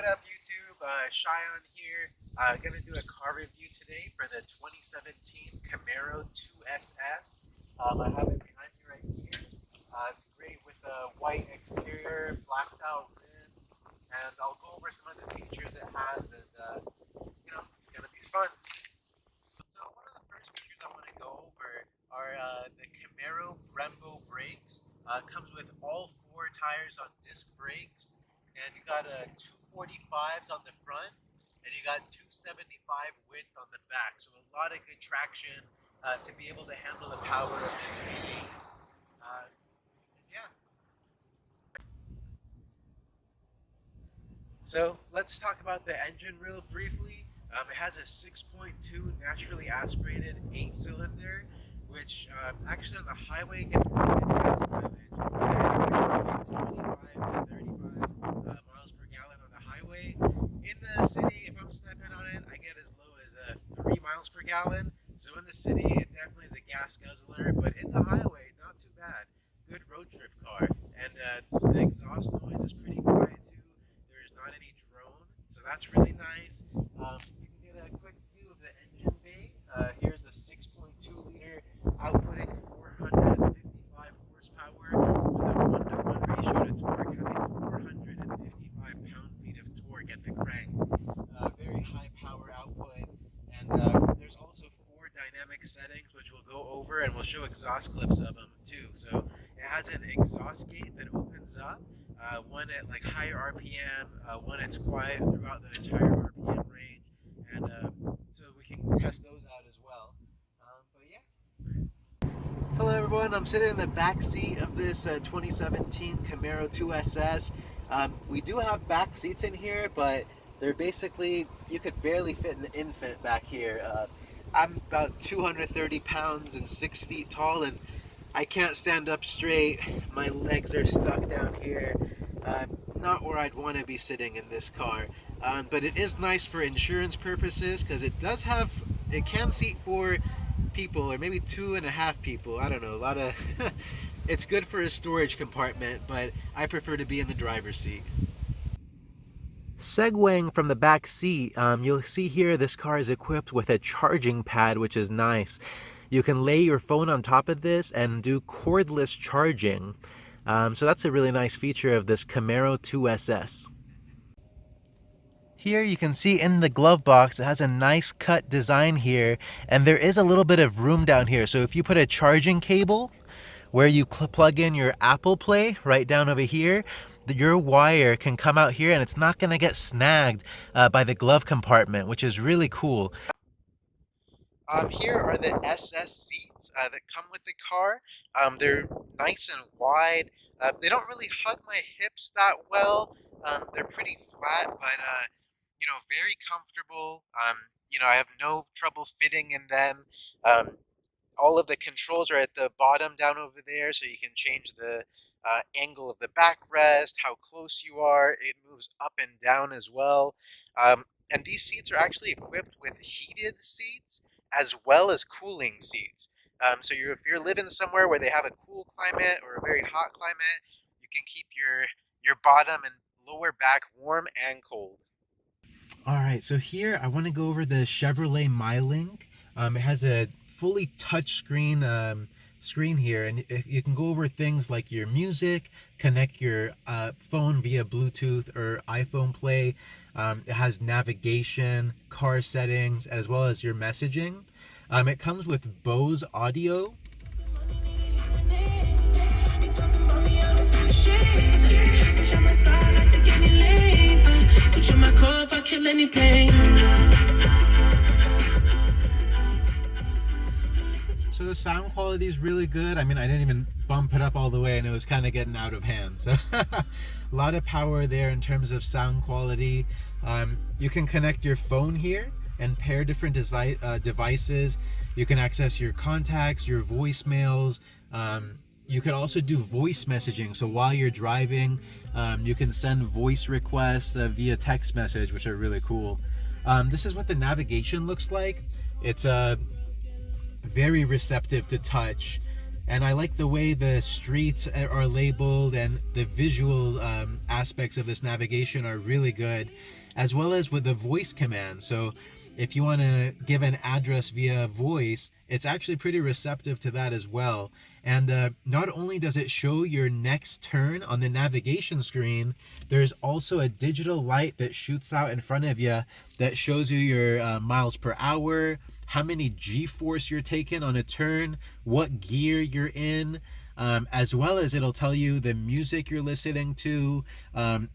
What up, YouTube? Cheyenne here. Gonna do a car review today for the 2017 Camaro 2SS. I have it behind me right here. It's great with a white exterior, blacked out rims, and I'll go over some of the features it has, and it's gonna be fun. So one of the first features I want to go over are the Camaro Brembo brakes. Comes with all four tires on disc brakes, and you got 245s on the front, and you got 275 width on the back. So a lot of good traction to be able to handle the power of this vehicle. Yeah. So let's talk about the engine real briefly. It has a 6.2 naturally aspirated 8-cylinder, which actually on the highway gets pretty good gas mileage. It averages between 25 to 35 miles per gallon on the highway. In the city, if I'm stepping on it, I get as low as 3 miles per gallon. So in the city, it definitely is a gas guzzler, but in the highway, not too bad. Good road trip car. And the exhaust noise is pretty quiet too. There's not any drone, so that's really nice. You can get a quick view of the engine bay. Here's the 6.2 liter outputting 455 horsepower with a 1-to-1 ratio to torque, having 455 pound-feet of torque at the crank. Very high power output, and there's also 4 dynamic settings which we'll go over, and we'll show exhaust clips of them too. So it has an exhaust gate that opens up. One at like higher RPM, one that's quiet throughout the entire RPM range, and so we can test those out as well. But yeah. Hello everyone, I'm sitting in the back seat of this 2017 Camaro 2SS. We do have back seats in here, but they're basically, you could barely fit an infant back here. I'm about 230 pounds and 6 feet tall, and I can't stand up straight. My legs are stuck down here. Not where I'd want to be sitting in this car. But it is nice for insurance purposes because it can seat 4 people, or maybe 2.5 people. I don't know, it's good for a storage compartment, but I prefer to be in the driver's seat. Segueing from the back seat, you'll see here this car is equipped with a charging pad, which is nice. You can lay your phone on top of this and do cordless charging. So that's a really nice feature of this Camaro 2SS. Here you can see in the glove box, it has a nice cut design here, and there is a little bit of room down here. So if you put a charging cable where you plug in your Apple Play right down over here, your wire can come out here and it's not going to get snagged by the glove compartment, which is really cool. Here are the SS seats that come with the car. They're nice and wide. They don't really hug my hips that well. They're pretty flat, but very comfortable. I have no trouble fitting in them. All of the controls are at the bottom down over there, so you can change the angle of the backrest, how close you are. It moves up and down as well. And these seats are actually equipped with heated seats as well as cooling seats. So if you're living somewhere where they have a cool climate or a very hot climate, you can keep your bottom and lower back warm and cold. All right, so here I want to go over the Chevrolet MyLink. It has a fully touchscreen screen here, and you can go over things like your music, connect your phone via Bluetooth or iPhone Play. It has navigation, car settings, as well as your messaging. It comes with Bose audio. So the sound quality is really good. I mean, I didn't even bump it up all the way, and it was kind of getting out of hand. So a lot of power there in terms of sound quality. You can connect your phone here and pair different devices. You can access your contacts, your voicemails. You can also do voice messaging. So while you're driving, you can send voice requests via text message, which are really cool. This is what the navigation looks like. It's very receptive to touch, And I like the way the streets are labeled, and the visual aspects of this navigation are really good, as well as with the voice command. So if you want to give an address via voice, it's actually pretty receptive to that as well. And not only does it show your next turn on the navigation screen, there's also a digital light that shoots out in front of you that shows you your miles per hour, how many G-force you're taking on a turn, what gear you're in, as well as it'll tell you the music you're listening to,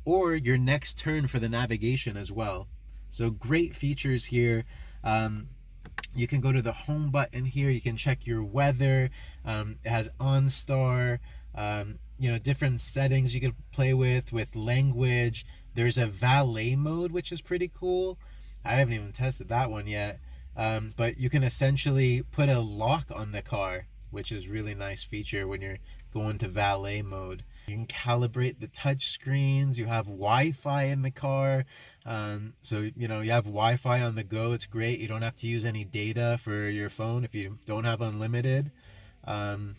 or your next turn for the navigation as well. So great features here. You can go to the home button here. You can check your weather. It has OnStar, different settings you can play with language. There's a valet mode, which is pretty cool. I haven't even tested that one yet. But you can essentially put a lock on the car, which is really nice feature when you're going to valet mode. You can calibrate the touch screens. You have Wi-Fi in the car. So, you have Wi-Fi on the go. It's great. You don't have to use any data for your phone if you don't have unlimited. And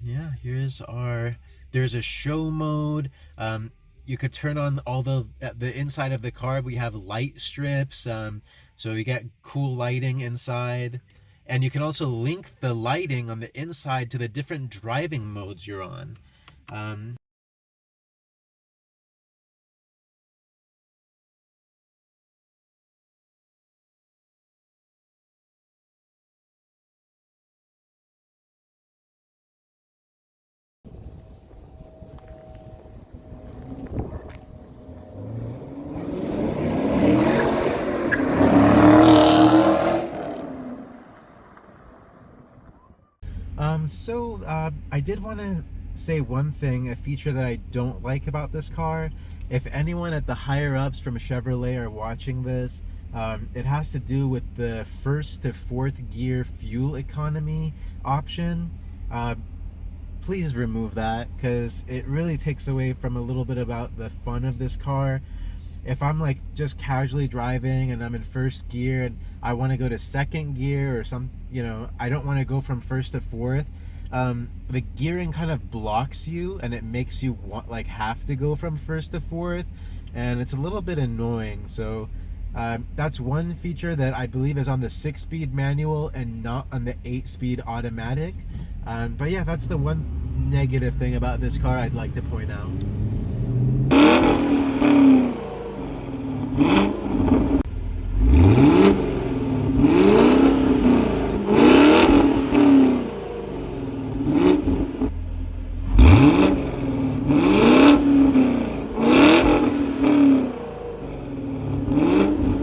yeah, there's a show mode. You could turn on all the inside of the car. We have light strips. So you get cool lighting inside. And you can also link the lighting on the inside to the different driving modes you're on. I did want to say one thing, a feature that I don't like about this car. If anyone at the higher ups from Chevrolet are watching this, it has to do with the first to fourth gear fuel economy option. Please remove that, because it really takes away from a little bit about the fun of this car. If I'm like just casually driving and I'm in first gear and I want to go to second gear, or I don't want to go from first to fourth, the gearing kind of blocks you and it makes you have to go from first to fourth, and it's a little bit annoying. So that's one feature that I believe is on the 6-speed manual and not on the 8-speed automatic. But yeah, that's the one negative thing about this car I'd like to point out.